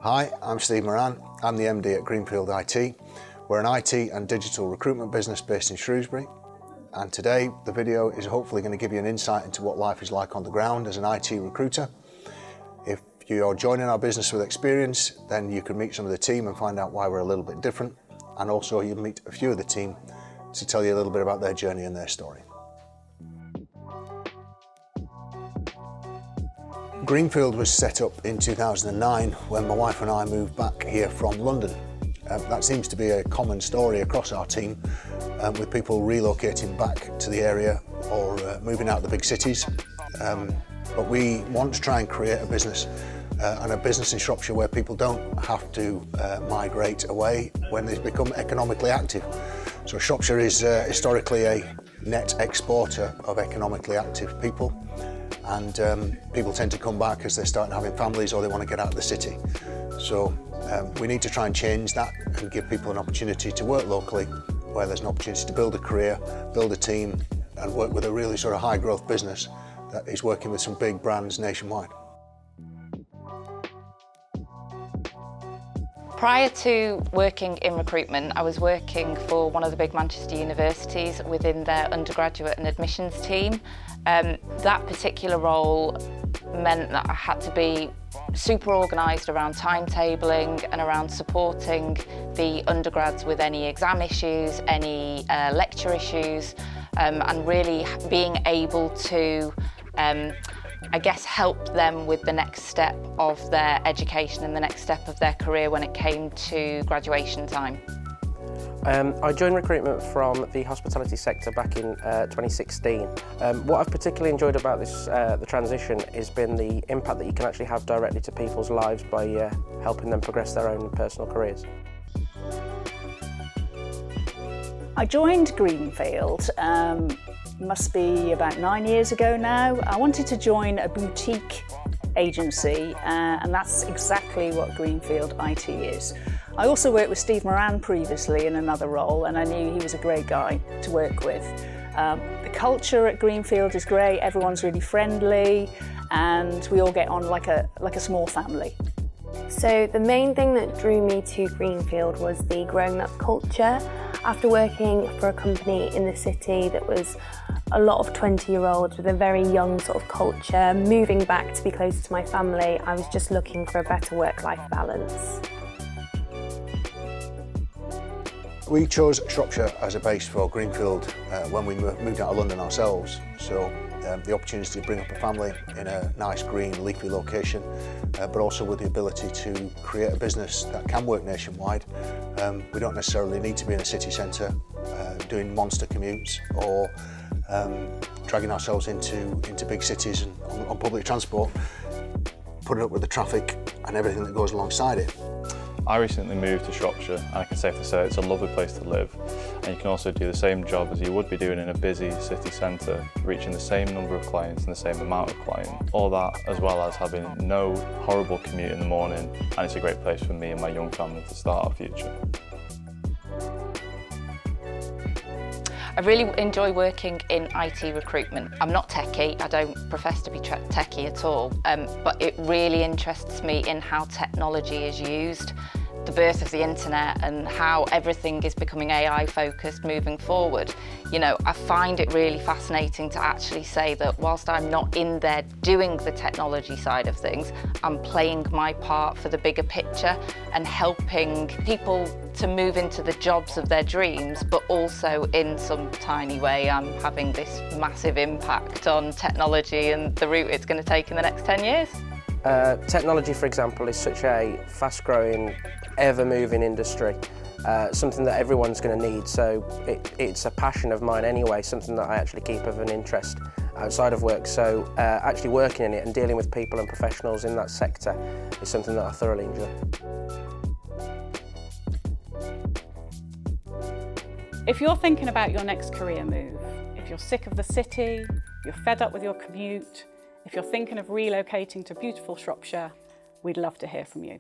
Hi, I'm Steve Moran. I'm the MD at GreenField IT. We're an IT and digital recruitment business based in Shrewsbury. And today the video is hopefully going to give you an insight into what life is like on the ground as an IT recruiter. If you're joining our business with experience, then you can meet some of the team and find out why we're a little bit different. And also you'll meet a few of the team to tell you a little bit about their journey and their story. GreenField was set up in 2009 when my wife and I moved back here from London. That seems to be a common story across our team, with people relocating back to the area or moving out of the big cities. But we want to try and create a business and a business in Shropshire where people don't have to migrate away when they become economically active. So Shropshire is historically a net exporter of economically active people. And people tend to come back as they start having families or they want to get out of the city. So we need to try and change that and give people an opportunity to work locally, where there's an opportunity to build a career, build a team, and work with a really sort of high growth business that is working with some big brands nationwide. Prior to working in recruitment, I was working for one of the big Manchester universities within their undergraduate and admissions team. That particular role meant that I had to be super organised around timetabling and around supporting the undergrads with any exam issues, any lecture issues, and really being able to I guess help them with the next step of their education and the next step of their career when it came to graduation time. I joined recruitment from the hospitality sector back in 2016. What I've particularly enjoyed about this, the transition has been the impact that you can actually have directly to people's lives by helping them progress their own personal careers. I joined GreenField must be about 9 years ago now. I wanted to join a boutique agency and that's exactly what GreenField IT is. I also worked with Steve Moran previously in another role and I knew he was a great guy to work with. The culture at GreenField is great, everyone's really friendly and we all get on like a small family. So the main thing that drew me to GreenField was the growing up culture. After working for a company in the city that was a lot of 20-year-olds with a very young sort of culture, moving back to be closer to my family, I was just looking for a better work-life balance. We chose Shropshire as a base for GreenField when we moved out of London ourselves. So the opportunity to bring up a family in a nice green leafy location, but also with the ability to create a business that can work nationwide. We don't necessarily need to be in a city centre doing monster commutes or dragging ourselves into big cities and on public transport, putting up with the traffic and everything that goes alongside it. I recently moved to Shropshire and I can safely say it's a lovely place to live, and you can also do the same job as you would be doing in a busy city centre, reaching the same number of clients and the same amount of clients. All that as well as having no horrible commute in the morning, and it's a great place for me and my young family to start our future. I really enjoy working in IT recruitment. I'm not techie, I don't profess to be techie at all, but it really interests me in how technology is used, the birth of the internet and how everything is becoming AI focused moving forward. You know, I find it really fascinating to actually say that whilst I'm not in there doing the technology side of things, I'm playing my part for the bigger picture and helping people to move into the jobs of their dreams, but also in some tiny way I'm having this massive impact on technology and the route it's going to take in the next 10 years. Technology, for example, is such a fast-growing, ever-moving industry, something that everyone's going to need, so it's a passion of mine anyway, something that I actually keep of an interest outside of work, so actually working in it and dealing with people and professionals in that sector is something that I thoroughly enjoy. If you're thinking about your next career move, if you're sick of the city, you're fed up with your commute, if you're thinking of relocating to beautiful Shropshire, we'd love to hear from you.